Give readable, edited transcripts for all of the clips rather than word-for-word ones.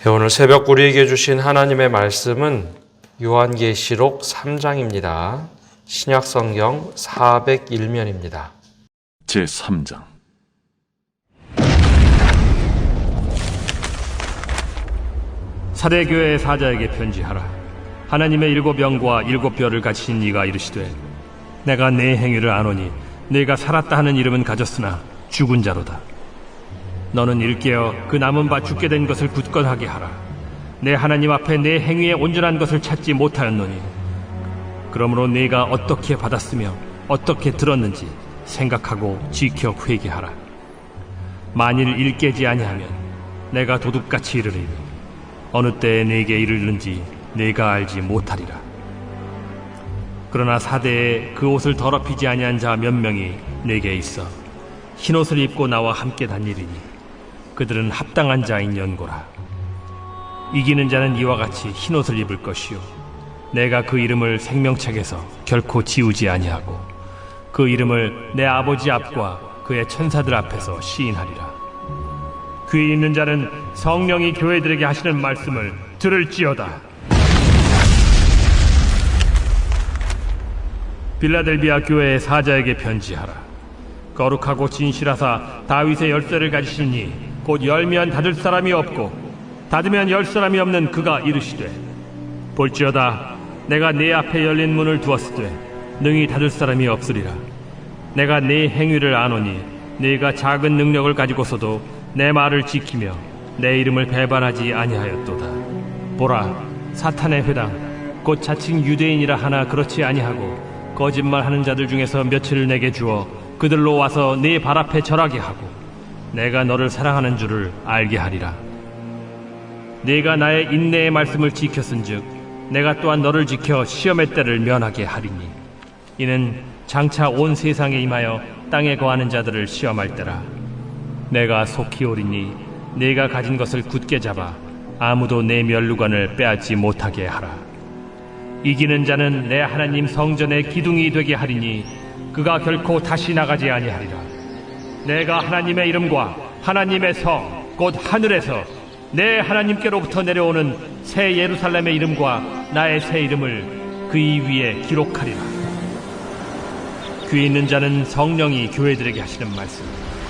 오늘 새벽 우리에게 주신 하나님의 말씀은 요한계시록 3장입니다. 신약성경 401면입니다. 제3장. 사대교회의 사자에게 편지하라. 하나님의 일곱 영과 일곱 뼈를 가진 이가 이르시되, 내가 내 행위를 아노니 내가 살았다 하는 이름은 가졌으나 죽은 자로다. 너는 일깨어 그 남은 바 죽게 된 것을 굳건하게 하라. 내 하나님 앞에 내 행위에 온전한 것을 찾지 못하였노니, 그러므로 네가 어떻게 받았으며 어떻게 들었는지 생각하고 지켜 회개하라. 만일 일깨지 아니하면 내가 도둑같이 이르리니 어느 때에 네게 이르는지 네가 알지 못하리라. 그러나 사대에 그 옷을 더럽히지 아니한 자 몇 명이 네게 있어 흰옷을 입고 나와 함께 다니리니 그들은 합당한 자인 연고라. 이기는 자는 이와 같이 흰옷을 입을 것이요, 내가 그 이름을 생명책에서 결코 지우지 아니하고 그 이름을 내 아버지 앞과 그의 천사들 앞에서 시인하리라. 귀 있는 자는 성령이 교회들에게 하시는 말씀을 들을지어다. 빌라델비아 교회의 사자에게 편지하라. 거룩하고 진실하사 다윗의 열쇠를 가지시니 곧 열면 닫을 사람이 없고 닫으면 열 사람이 없는 그가 이르시되, 볼지어다 내가 네 앞에 열린 문을 두었으되 능히 닫을 사람이 없으리라. 내가 네 행위를 아노니 네가 작은 능력을 가지고서도 내 말을 지키며 내 이름을 배반하지 아니하였도다. 보라, 사탄의 회당 곧 자칭 유대인이라 하나 그렇지 아니하고 거짓말하는 자들 중에서 며칠을 내게 주어 그들로 와서 네 발 앞에 절하게 하고 내가 너를 사랑하는 줄을 알게 하리라. 네가 나의 인내의 말씀을 지켰은즉 내가 또한 너를 지켜 시험의 때를 면하게 하리니, 이는 장차 온 세상에 임하여 땅에 거하는 자들을 시험할 때라. 내가 속히 오리니 네가 가진 것을 굳게 잡아 아무도 내 면류관을 빼앗지 못하게 하라. 이기는 자는 내 하나님 성전의 기둥이 되게 하리니 그가 결코 다시 나가지 아니하리라. 내가 하나님의 이름과 하나님의 성 곧 하늘에서 내 하나님께로부터 내려오는 새 예루살렘의 이름과 나의 새 이름을 그이 위에 기록하리라. 귀 있는 자는 성령이 교회들에게 하시는 말씀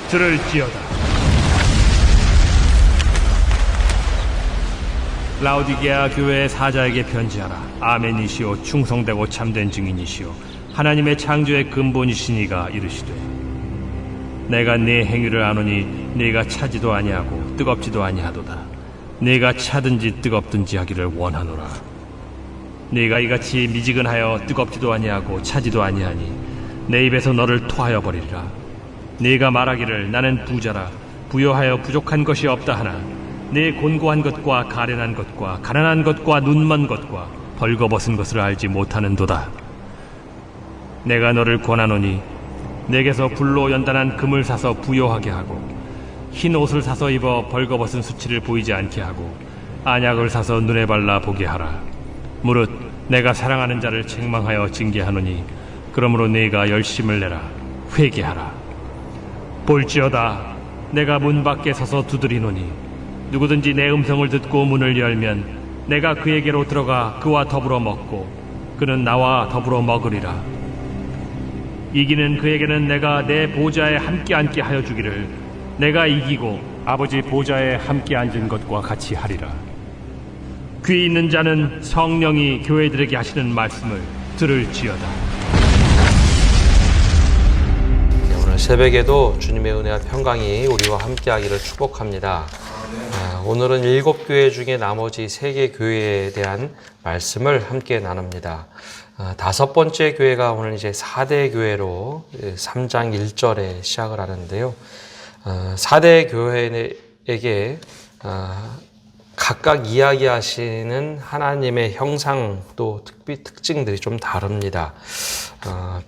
들을지어다. 라오디게아 교회의 사자에게 편지하라. 아멘이시오 충성되고 참된 증인이시오 하나님의 창조의 근본이시니가 이르시되, 내가 네 행위를 아노니 네가 차지도 아니하고 뜨겁지도 아니하도다. 네가 차든지 뜨겁든지 하기를 원하노라. 네가 이같이 미지근하여 뜨겁지도 아니하고 차지도 아니하니 내 입에서 너를 토하여 버리리라. 네가 말하기를 나는 부자라 부요하여 부족한 것이 없다 하나 네 곤고한 것과 가련한 것과 가난한 것과 눈먼 것과 벌거벗은 것을 알지 못하는도다. 내가 너를 권하노니 내게서 불로 연단한 금을 사서 부요하게 하고 흰 옷을 사서 입어 벌거벗은 수치를 보이지 않게 하고 안약을 사서 눈에 발라 보게 하라. 무릇 내가 사랑하는 자를 책망하여 징계하노니 그러므로 네가 열심을 내라. 회개하라. 볼지어다 내가 문 밖에 서서 두드리노니 누구든지 내 음성을 듣고 문을 열면 내가 그에게로 들어가 그와 더불어 먹고 그는 나와 더불어 먹으리라. 이기는 그에게는 내가 내 보좌에 함께 앉게 하여 주기를 내가 이기고 아버지 보좌에 함께 앉은 것과 같이 하리라. 귀 있는 자는 성령이 교회들에게 하시는 말씀을 들을지어다. 오늘 새벽에도 주님의 은혜와 평강이 우리와 함께하기를 축복합니다. 오늘은 7교회 중에 나머지 3개 교회에 대한 말씀을 함께 나눕니다. 5번째 교회가 오늘 이제 4대 교회로 3장 1절에 시작을 하는데요. 4대 교회에게 각각 이야기하시는 하나님의 형상 또 특징들이 좀 다릅니다.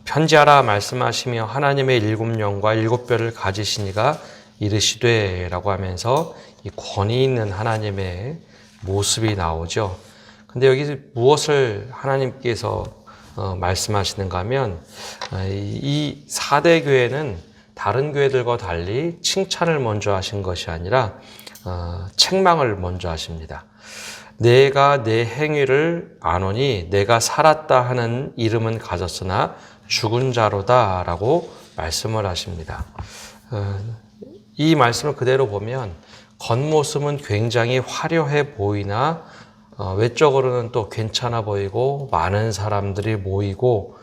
편지하라 말씀하시며 하나님의 7영과 7뼈를 가지시니가 이르시되 라고 하면서 이 권위 있는 하나님의 모습이 나오죠. 근데 여기 무엇을 하나님께서 말씀하시는가 하면 이 4대 교회는 다른 교회들과 달리 칭찬을 먼저 하신 것이 아니라 책망을 먼저 하십니다. 내가 내 행위를 아노니 내가 살았다 하는 이름은 가졌으나 죽은 자로다 라고 말씀을 하십니다. 이 말씀을 그대로 보면 겉모습은 굉장히 화려해 보이나 외적으로는 또 괜찮아 보이고 많은 사람들이 모이고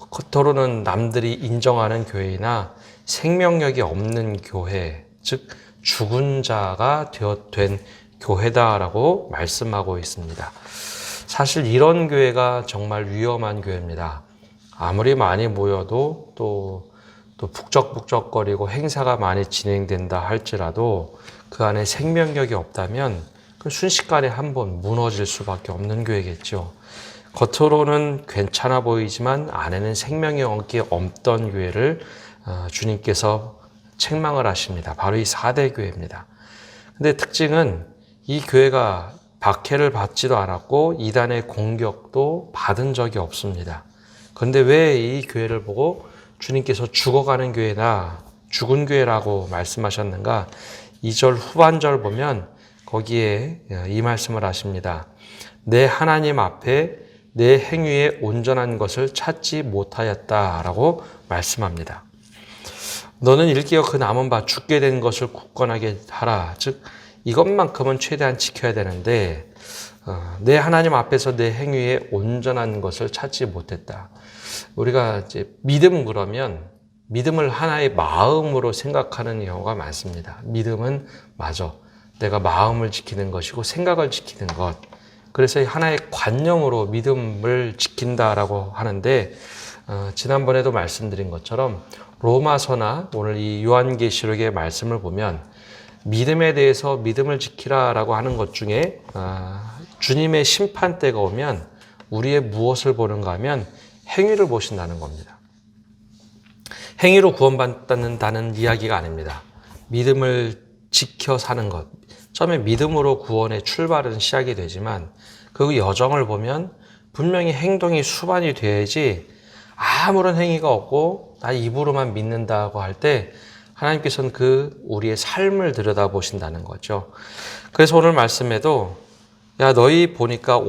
겉으로는 남들이 인정하는 교회나 생명력이 없는 교회, 즉 죽은 자가 된 교회다라고 말씀하고 있습니다. 사실 이런 교회가 정말 위험한 교회입니다. 아무리 많이 모여도 또 북적북적거리고 행사가 많이 진행된다 할지라도 그 안에 생명력이 없다면 그 순식간에 한번 무너질 수밖에 없는 교회겠죠. 겉으로는 괜찮아 보이지만 안에는 생명력이 없던 교회를 주님께서 책망을 하십니다. 바로 이 4대 교회입니다. 근데 특징은 이 교회가 박해를 받지도 않았고 이단의 공격도 받은 적이 없습니다. 그런데 왜 이 교회를 보고 주님께서 죽어가는 교회나 죽은 교회라고 말씀하셨는가? 2절 후반절 보면 거기에 이 말씀을 하십니다. 내 하나님 앞에 내 행위에 온전한 것을 찾지 못하였다라고 말씀합니다. 너는 일깨어 그 남은 바 죽게 된 것을 굳건하게 하라. 즉 이것만큼은 최대한 지켜야 되는데 내 하나님 앞에서 내 행위에 온전한 것을 찾지 못했다. 우리가 이제 믿음 그러면 믿음을 하나의 마음으로 생각하는 경우가 많습니다. 믿음은 맞아. 내가 마음을 지키는 것이고 생각을 지키는 것. 그래서 하나의 관념으로 믿음을 지킨다라고 하는데 지난번에도 말씀드린 것처럼 로마서나 오늘 이 요한계시록의 말씀을 보면 믿음에 대해서 믿음을 지키라라고 하는 것 중에 주님의 심판대가 오면 우리의 무엇을 보는가 하면 행위를 보신다는 겁니다. 행위로 구원받는다는 이야기가 아닙니다. 믿음을 지켜 사는 것. 처음에 믿음으로 구원의 출발은 시작이 되지만 그 여정을 보면 분명히 행동이 수반이 돼야지 아무런 행위가 없고 나 입으로만 믿는다고 할 때 하나님께서는 그 우리의 삶을 들여다보신다는 거죠. 그래서 오늘 말씀에도 야 너희 보니까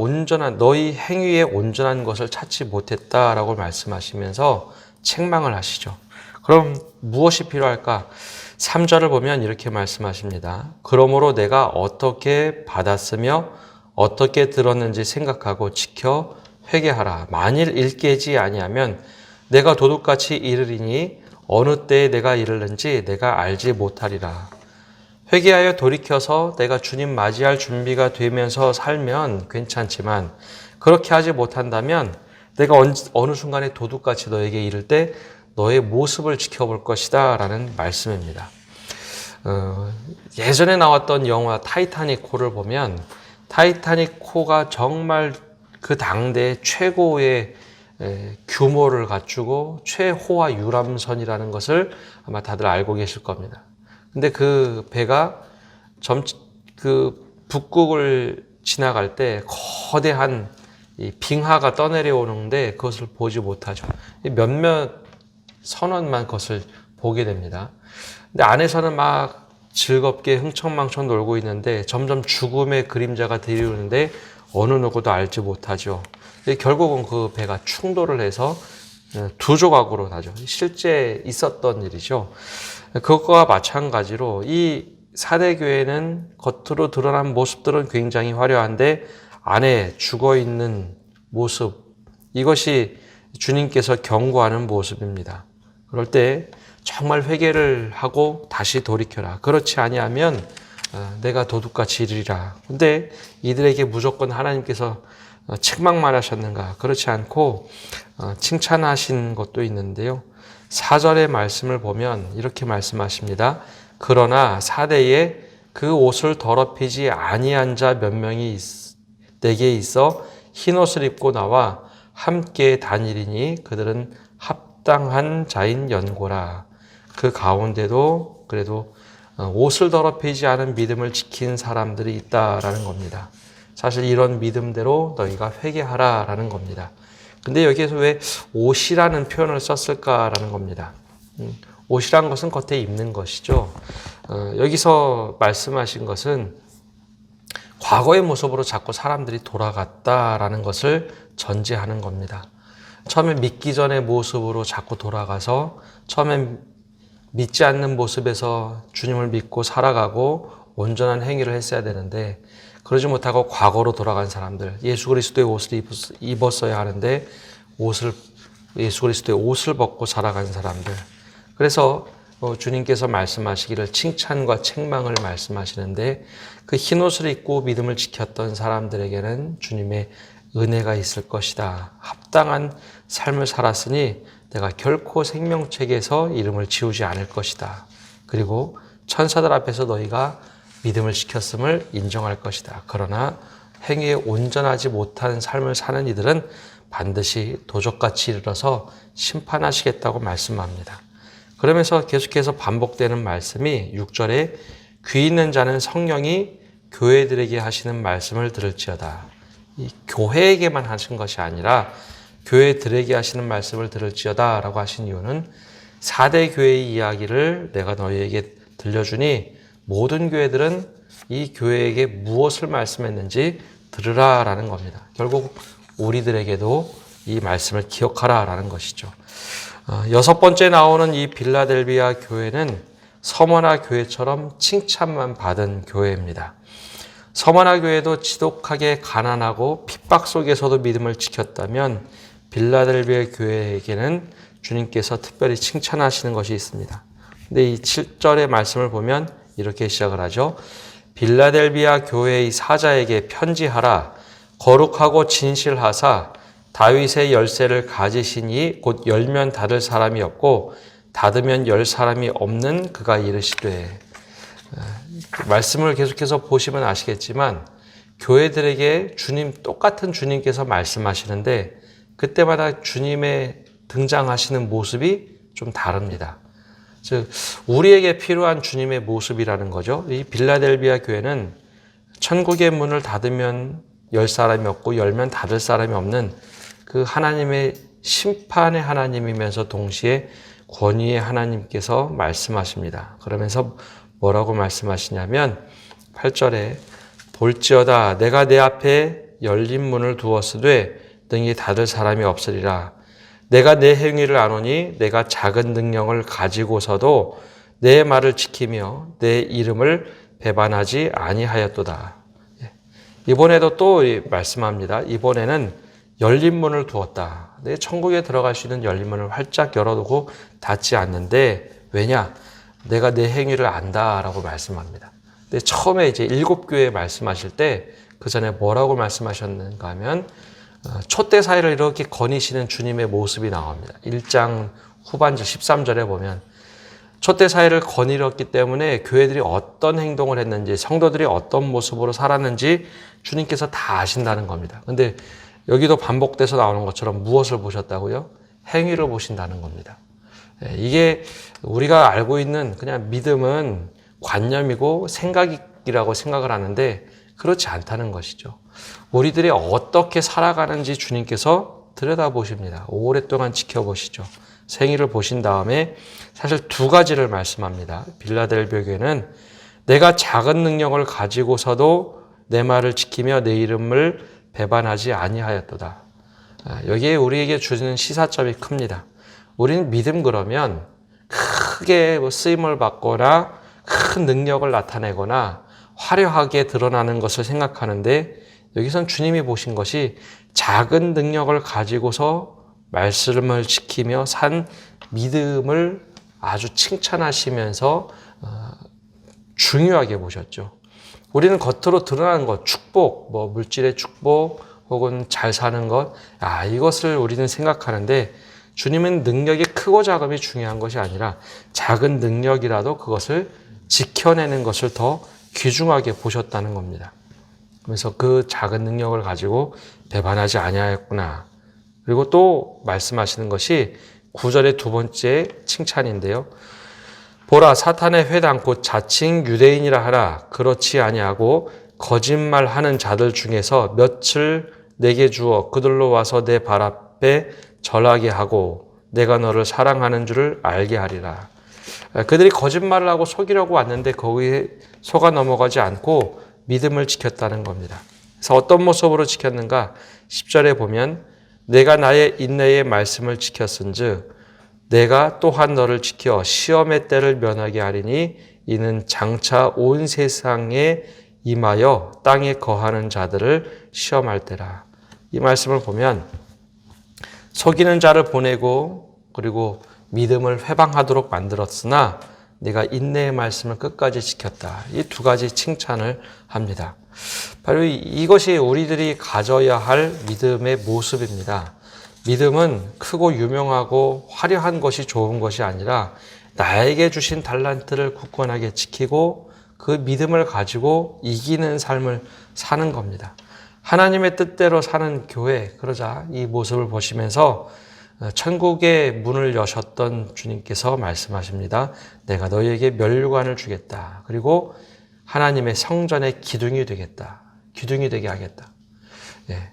너희 행위에 온전한 것을 찾지 못했다라고 말씀하시면서 책망을 하시죠. 그럼 무엇이 필요할까? 3절을 보면 이렇게 말씀하십니다. 그러므로 내가 어떻게 받았으며 어떻게 들었는지 생각하고 지켜 회개하라. 만일 일깨지 아니하면 내가 도둑같이 이르리니 어느 때에 내가 이르는지 내가 알지 못하리라. 회개하여 돌이켜서 내가 주님 맞이할 준비가 되면서 살면 괜찮지만 그렇게 하지 못한다면 내가 어느 순간에 도둑같이 너에게 이를 때 너의 모습을 지켜볼 것이다 라는 말씀입니다. 예전에 나왔던 영화 타이타닉호를 보면 타이타닉호가 정말 그 당대 최고의 규모를 갖추고 최호화 유람선이라는 것을 아마 다들 알고 계실 겁니다. 근데 그 배가 북극을 지나갈 때 거대한 이 빙하가 떠내려오는데 그것을 보지 못하죠. 몇몇 선원만 그것을 보게 됩니다. 근데 안에서는 막 즐겁게 흥청망청 놀고 있는데 점점 죽음의 그림자가 들이오는데 어느 누구도 알지 못하죠. 결국은 그 배가 충돌을 해서 두 조각으로 나죠. 실제 있었던 일이죠. 그것과 마찬가지로 이 4대 교회는 겉으로 드러난 모습들은 굉장히 화려한데 안에 죽어있는 모습, 이것이 주님께서 경고하는 모습입니다. 그럴 때 정말 회개를 하고 다시 돌이켜라. 그렇지 아니하면 내가 도둑같이 이르리라. 근데 이들에게 무조건 하나님께서 책망만 하셨는가? 그렇지 않고 칭찬하신 것도 있는데요. 4절의 말씀을 보면 이렇게 말씀하십니다. 그러나 4대에 그 옷을 더럽히지 아니한 자 몇 명이 내게 있어 흰옷을 입고 나와 함께 다니리니 그들은 합당한 자인 연고라. 그 가운데도 그래도 옷을 더럽히지 않은 믿음을 지킨 사람들이 있다라는 겁니다. 사실 이런 믿음대로 너희가 회개하라라는 겁니다. 근데 여기에서 왜 옷이라는 표현을 썼을까라는 겁니다. 옷이란 것은 겉에 입는 것이죠. 여기서 말씀하신 것은 과거의 모습으로 자꾸 사람들이 돌아갔다라는 것을 전제하는 겁니다. 처음에 믿기 전의 모습으로 자꾸 돌아가서 처음엔 믿지 않는 모습에서 주님을 믿고 살아가고 온전한 행위를 했어야 되는데 그러지 못하고 과거로 돌아간 사람들, 예수 그리스도의 옷을 입었어야 하는데 예수 그리스도의 옷을 벗고 살아간 사람들. 그래서 주님께서 말씀하시기를 칭찬과 책망을 말씀하시는데 그 흰옷을 입고 믿음을 지켰던 사람들에게는 주님의 은혜가 있을 것이다. 합당한 삶을 살았으니 내가 결코 생명책에서 이름을 지우지 않을 것이다. 그리고 천사들 앞에서 너희가 믿음을 지켰음을 인정할 것이다. 그러나 행위에 온전하지 못한 삶을 사는 이들은 반드시 도적같이 이르러서 심판하시겠다고 말씀합니다. 그러면서 계속해서 반복되는 말씀이 6절에 귀 있는 자는 성령이 교회들에게 하시는 말씀을 들을지어다. 이 교회에게만 하신 것이 아니라 교회들에게 하시는 말씀을 들을지어다 라고 하신 이유는 4대 교회의 이야기를 내가 너희에게 들려주니 모든 교회들은 이 교회에게 무엇을 말씀했는지 들으라 라는 겁니다. 결국 우리들에게도 이 말씀을 기억하라 라는 것이죠. 6번째 나오는 이 빌라델비아 교회는 서머나 교회처럼 칭찬만 받은 교회입니다. 서머나 교회도 지독하게 가난하고 핍박 속에서도 믿음을 지켰다면 빌라델비아 교회에게는 주님께서 특별히 칭찬하시는 것이 있습니다. 근데 이 7절의 말씀을 보면 이렇게 시작을 하죠. 빌라델비아 교회의 사자에게 편지하라. 거룩하고 진실하사 다윗의 열쇠를 가지시니 곧 열면 닫을 사람이 없고 닫으면 열 사람이 없는 그가 이르시되. 말씀을 계속해서 보시면 아시겠지만 교회들에게 똑같은 주님께서 말씀하시는데 그때마다 주님의 등장하시는 모습이 좀 다릅니다. 즉 우리에게 필요한 주님의 모습이라는 거죠. 이 빌라델비아 교회는 천국의 문을 닫으면 열 사람이 없고 열면 닫을 사람이 없는 그 하나님의 심판의 하나님이면서 동시에 권위의 하나님께서 말씀하십니다. 그러면서 뭐라고 말씀하시냐면 8절에 볼지어다 내가 내 앞에 열린 문을 두었으되 능히 닫을 사람이 없으리라. 내가 내 행위를 아노니 내가 작은 능력을 가지고서도 내 말을 지키며 내 이름을 배반하지 아니하였도다. 이번에도 또 말씀합니다. 이번에는 열린 문을 두었다. 내 천국에 들어갈 수 있는 열린 문을 활짝 열어두고 닫지 않는데 왜냐? 내가 내 행위를 안다라고 말씀합니다. 근데 처음에 이제 7교회 말씀하실 때 그 전에 뭐라고 말씀하셨는가 하면 촛대 사이를 이렇게 거니시는 주님의 모습이 나옵니다. 1장 후반절 13절에 보면 촛대 사이를 거닐었기 때문에 교회들이 어떤 행동을 했는지 성도들이 어떤 모습으로 살았는지 주님께서 다 아신다는 겁니다. 근데 여기도 반복돼서 나오는 것처럼 무엇을 보셨다고요? 행위를 보신다는 겁니다. 이게 우리가 알고 있는 그냥 믿음은 관념이고 생각이라고 생각을 하는데 그렇지 않다는 것이죠. 우리들이 어떻게 살아가는지 주님께서 들여다보십니다. 오랫동안 지켜보시죠. 생일을 보신 다음에 사실 2가지를 말씀합니다. 빌라델비아 교회는 내가 작은 능력을 가지고서도 내 말을 지키며 내 이름을 배반하지 아니하였도다. 여기에 우리에게 주는 시사점이 큽니다. 우리는 믿음 그러면 크게 쓰임을 받거나 큰 능력을 나타내거나 화려하게 드러나는 것을 생각하는데 여기선 주님이 보신 것이 작은 능력을 가지고서 말씀을 지키며 산 믿음을 아주 칭찬하시면서 중요하게 보셨죠. 우리는 겉으로 드러나는 것, 축복, 물질의 축복 혹은 잘 사는 것, 이것을 우리는 생각하는데 주님은 능력이 크고 작음이 중요한 것이 아니라 작은 능력이라도 그것을 지켜내는 것을 더 귀중하게 보셨다는 겁니다. 그래서 그 작은 능력을 가지고 배반하지 아니하였구나. 그리고 또 말씀하시는 것이 9절의 2번째 칭찬인데요. 보라 사탄의 회당 곧 자칭 유대인이라 하나 그렇지 아니하고 거짓말하는 자들 중에서 몇을 내게 주어 그들로 와서 내 발 앞에 절하게 하고 내가 너를 사랑하는 줄을 알게 하리라. 그들이 거짓말을 하고 속이려고 왔는데 거기에 속아 넘어가지 않고 믿음을 지켰다는 겁니다. 그래서 어떤 모습으로 지켰는가? 10절에 보면 내가 나의 인내의 말씀을 지켰은즉 내가 또한 너를 지켜 시험의 때를 면하게 하리니 이는 장차 온 세상에 임하여 땅에 거하는 자들을 시험할 때라. 이 말씀을 보면 속이는 자를 보내고 그리고 믿음을 회방하도록 만들었으나 네가 인내의 말씀을 끝까지 지켰다. 이 두 가지 칭찬을 합니다. 바로 이것이 우리들이 가져야 할 믿음의 모습입니다. 믿음은 크고 유명하고 화려한 것이 좋은 것이 아니라 나에게 주신 달란트를 굳건하게 지키고 그 믿음을 가지고 이기는 삶을 사는 겁니다. 하나님의 뜻대로 사는 교회, 그러자 이 모습을 보시면서 천국의 문을 여셨던 주님께서 말씀하십니다. 내가 너희에게 면류관을 주겠다. 그리고 하나님의 성전의 기둥이 되겠다. 기둥이 되게 하겠다. 예.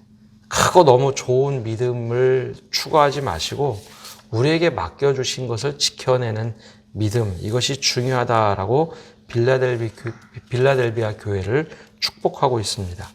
크고 너무 좋은 믿음을 추구하지 마시고 우리에게 맡겨주신 것을 지켜내는 믿음, 이것이 중요하다라고 빌라델비아 교회를 축복하고 있습니다.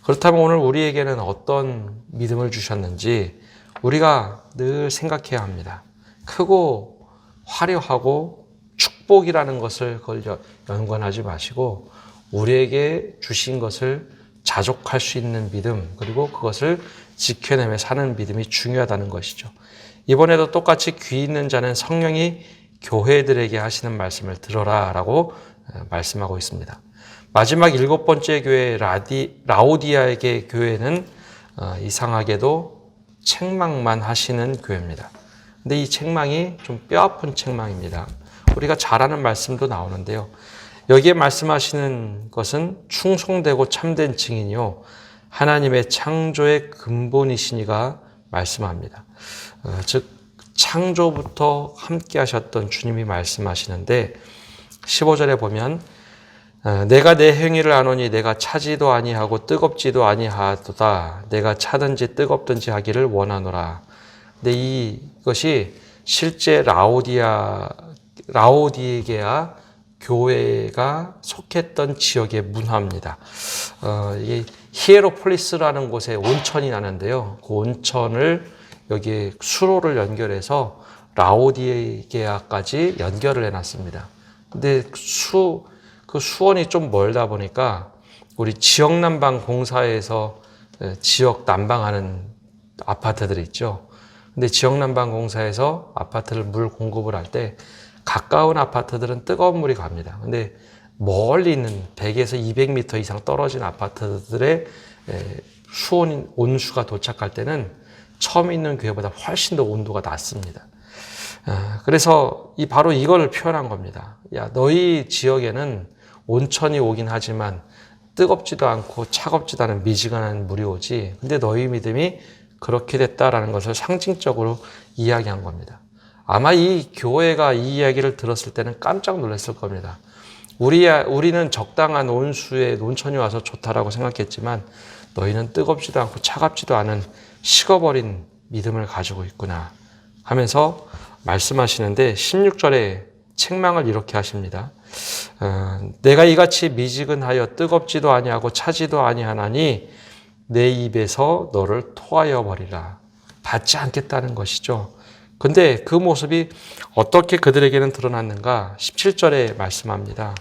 그렇다면 오늘 우리에게는 어떤 믿음을 주셨는지 우리가 늘 생각해야 합니다. 크고 화려하고 축복이라는 것을 그걸 연관하지 마시고 우리에게 주신 것을 자족할 수 있는 믿음, 그리고 그것을 지켜내며 사는 믿음이 중요하다는 것이죠. 이번에도 똑같이 귀 있는 자는 성령이 교회들에게 하시는 말씀을 들어라 라고 말씀하고 있습니다. 마지막 7번째 교회 라오디아에게 교회는 이상하게도 책망만 하시는 교회입니다. 근데 이 책망이 좀 뼈아픈 책망입니다. 우리가 잘 아는 말씀도 나오는데요. 여기에 말씀하시는 것은 충성되고 참된 증인이요 하나님의 창조의 근본이시니가 말씀합니다. 즉 창조부터 함께 하셨던 주님이 말씀하시는데 15절에 보면 내가 내 행위를 아노니 내가 차지도 아니하고 뜨겁지도 아니하도다. 내가 차든지 뜨겁든지 하기를 원하노라. 근데 이것이 실제 라오디게아 교회가 속했던 지역의 문화입니다. 이게 히에로폴리스라는 곳에 온천이 나는데요. 그 온천을 여기에 수로를 연결해서 라오디게아까지 연결을 해놨습니다. 근데 그 수원이 좀 멀다 보니까 우리 지역 난방 공사에서 지역 난방하는 아파트들이 있죠. 근데 지역 난방 공사에서 아파트를 물 공급을 할 때 가까운 아파트들은 뜨거운 물이 갑니다. 근데 멀리 있는 100에서 200m 이상 떨어진 아파트들의 수온 온수가 도착할 때는 처음 있는 교회보다 훨씬 더 온도가 낮습니다. 그래서 바로 이걸 표현한 겁니다. 야, 너희 지역에는 온천이 오긴 하지만 뜨겁지도 않고 차갑지도 않은 미지근한 물이 오지. 근데 너희 믿음이 그렇게 됐다라는 것을 상징적으로 이야기한 겁니다. 아마 이 교회가 이 이야기를 들었을 때는 깜짝 놀랐을 겁니다. 우리는 적당한 온수에 온천이 와서 좋다라고 생각했지만 너희는 뜨겁지도 않고 차갑지도 않은 식어버린 믿음을 가지고 있구나 하면서 말씀하시는데 16절에 책망을 이렇게 하십니다. 내가 이같이 미지근하여 뜨겁지도 아니하고 차지도 아니하나니 내 입에서 너를 토하여 버리라. 받지 않겠다는 것이죠. 근데 그 모습이 어떻게 그들에게는 드러났는가? 17절에 말씀합니다.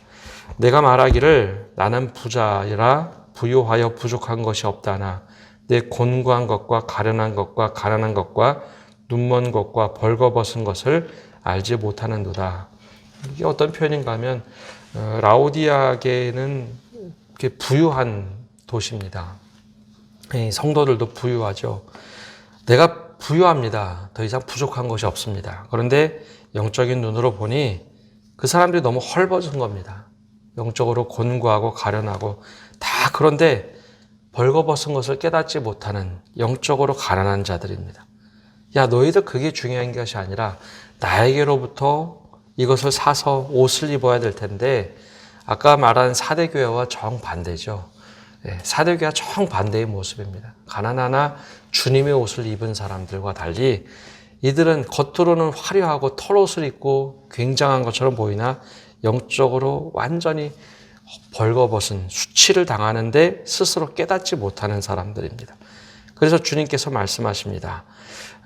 내가 말하기를 나는 부자이라 부유하여 부족한 것이 없다나 내 곤고한 것과 가련한 것과 가난한 것과 눈먼 것과 벌거벗은 것을 알지 못하는도다. 이게 어떤 표현인가 하면 라오디아계는 부유한 도시입니다. 성도들도 부유하죠. 내가 부유합니다. 더 이상 부족한 것이 없습니다. 그런데 영적인 눈으로 보니 그 사람들이 너무 헐벗은 겁니다. 영적으로 곤고하고 가련하고 다 그런데 벌거벗은 것을 깨닫지 못하는 영적으로 가난한 자들입니다. 야, 너희들 그게 중요한 것이 아니라 나에게로부터 이것을 사서 옷을 입어야 될 텐데 아까 말한 사대교회와 정반대죠. 사대교회와 정반대의 모습입니다. 가난하나 주님의 옷을 입은 사람들과 달리 이들은 겉으로는 화려하고 털옷을 입고 굉장한 것처럼 보이나 영적으로 완전히 벌거벗은 수치를 당하는데 스스로 깨닫지 못하는 사람들입니다. 그래서 주님께서 말씀하십니다.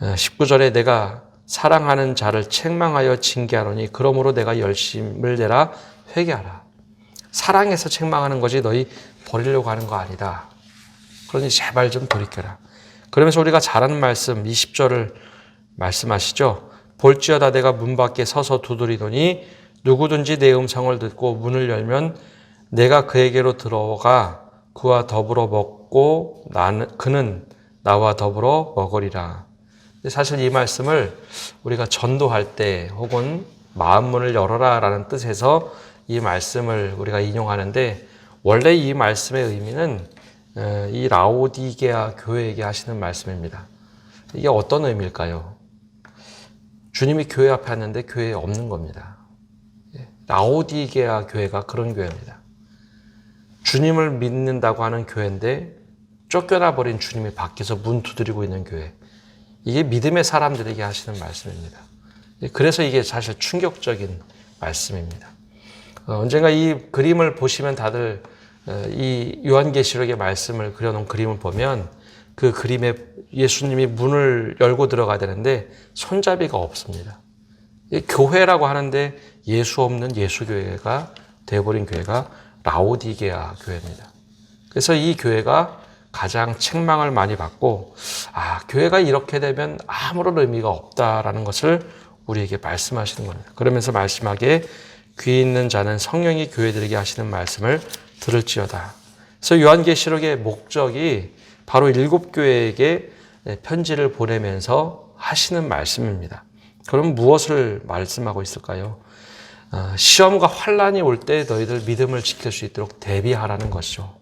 19절에 내가 사랑하는 자를 책망하여 징계하노니 그러므로 내가 열심을 내라 회개하라. 사랑해서 책망하는 거지 너희 버리려고 하는 거 아니다. 그러니 제발 좀 돌이켜라. 그러면서 우리가 잘 아는 말씀 20절을 말씀하시죠. 볼지어다 내가 문 밖에 서서 두드리더니 누구든지 내 음성을 듣고 문을 열면 내가 그에게로 들어가 그와 더불어 먹고 그는 나와 더불어 먹으리라. 사실 이 말씀을 우리가 전도할 때 혹은 마음 문을 열어라 라는 뜻에서 이 말씀을 우리가 인용하는데 원래 이 말씀의 의미는 이 라오디게아 교회에게 하시는 말씀입니다. 이게 어떤 의미일까요? 주님이 교회 앞에 왔는데 교회에 없는 겁니다. 라오디게아 교회가 그런 교회입니다. 주님을 믿는다고 하는 교회인데 쫓겨나 버린 주님이 밖에서 문 두드리고 있는 교회. 이게 믿음의 사람들에게 하시는 말씀입니다. 그래서 이게 사실 충격적인 말씀입니다. 언젠가 이 그림을 보시면 다들 이 요한계시록의 말씀을 그려놓은 그림을 보면 그 그림에 예수님이 문을 열고 들어가야 되는데 손잡이가 없습니다. 교회라고 하는데 예수 없는 예수교회가 되어버린 교회가 라오디게아 교회입니다. 그래서 이 교회가 가장 책망을 많이 받고 교회가 이렇게 되면 아무런 의미가 없다라는 것을 우리에게 말씀하시는 겁니다. 그러면서 말씀하기에 귀 있는 자는 성령이 교회들에게 하시는 말씀을 들을지어다. 그래서 요한계시록의 목적이 바로 7교회에게 편지를 보내면서 하시는 말씀입니다. 그럼 무엇을 말씀하고 있을까요? 시험과 환난이 올 때 너희들 믿음을 지킬 수 있도록 대비하라는 것이죠.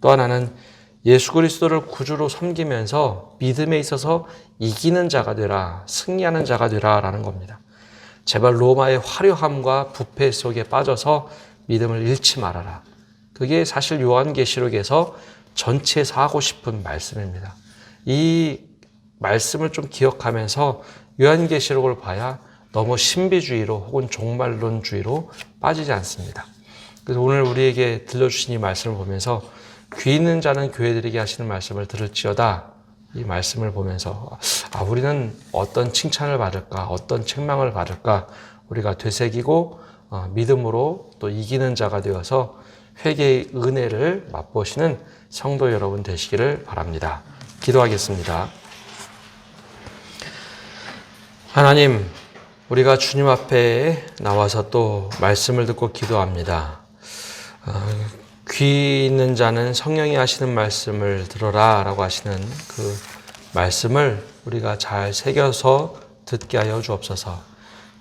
또 하나는 예수 그리스도를 구주로 섬기면서 믿음에 있어서 이기는 자가 되라, 승리하는 자가 되라 라는 겁니다. 제발 로마의 화려함과 부패 속에 빠져서 믿음을 잃지 말아라. 그게 사실 요한계시록에서 전체에서 하고 싶은 말씀입니다. 이 말씀을 좀 기억하면서 요한계시록을 봐야 너무 신비주의로 혹은 종말론주의로 빠지지 않습니다. 그래서 오늘 우리에게 들려주신 이 말씀을 보면서 귀 있는 자는 교회들에게 하시는 말씀을 들을지어다. 이 말씀을 보면서 우리는 어떤 칭찬을 받을까, 어떤 책망을 받을까 우리가 되새기고 믿음으로 또 이기는 자가 되어서 회개의 은혜를 맛보시는 성도 여러분 되시기를 바랍니다. 기도하겠습니다. 하나님, 우리가 주님 앞에 나와서 또 말씀을 듣고 기도합니다. 귀 있는 자는 성령이 하시는 말씀을 들어라 라고 하시는 그 말씀을 우리가 잘 새겨서 듣게 하여 주옵소서.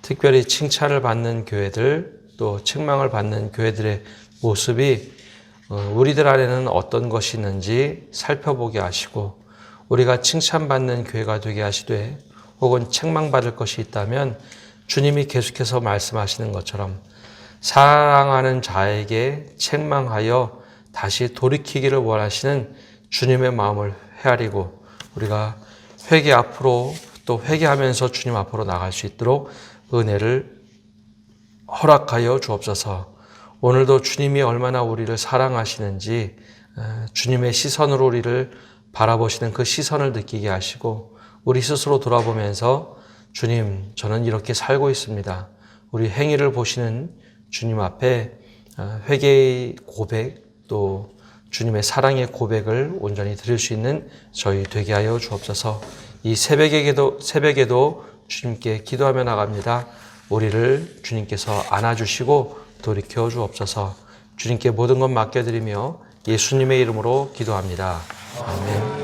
특별히 칭찬을 받는 교회들 또 책망을 받는 교회들의 모습이 우리들 안에는 어떤 것이 있는지 살펴보게 하시고 우리가 칭찬받는 교회가 되게 하시되 혹은 책망받을 것이 있다면 주님이 계속해서 말씀하시는 것처럼 사랑하는 자에게 책망하여 다시 돌이키기를 원하시는 주님의 마음을 헤아리고 우리가 회개 앞으로 또 회개하면서 주님 앞으로 나갈 수 있도록 은혜를 허락하여 주옵소서. 오늘도 주님이 얼마나 우리를 사랑하시는지 주님의 시선으로 우리를 바라보시는 그 시선을 느끼게 하시고 우리 스스로 돌아보면서 주님, 저는 이렇게 살고 있습니다. 우리 행위를 보시는 주님 앞에 회개의 고백 또 주님의 사랑의 고백을 온전히 드릴 수 있는 저희 되게 하여 주옵소서. 이 새벽에도 주님께 기도하며 나갑니다. 우리를 주님께서 안아주시고 돌이켜 주옵소서. 주님께 모든 것 맡겨드리며 예수님의 이름으로 기도합니다. 아멘.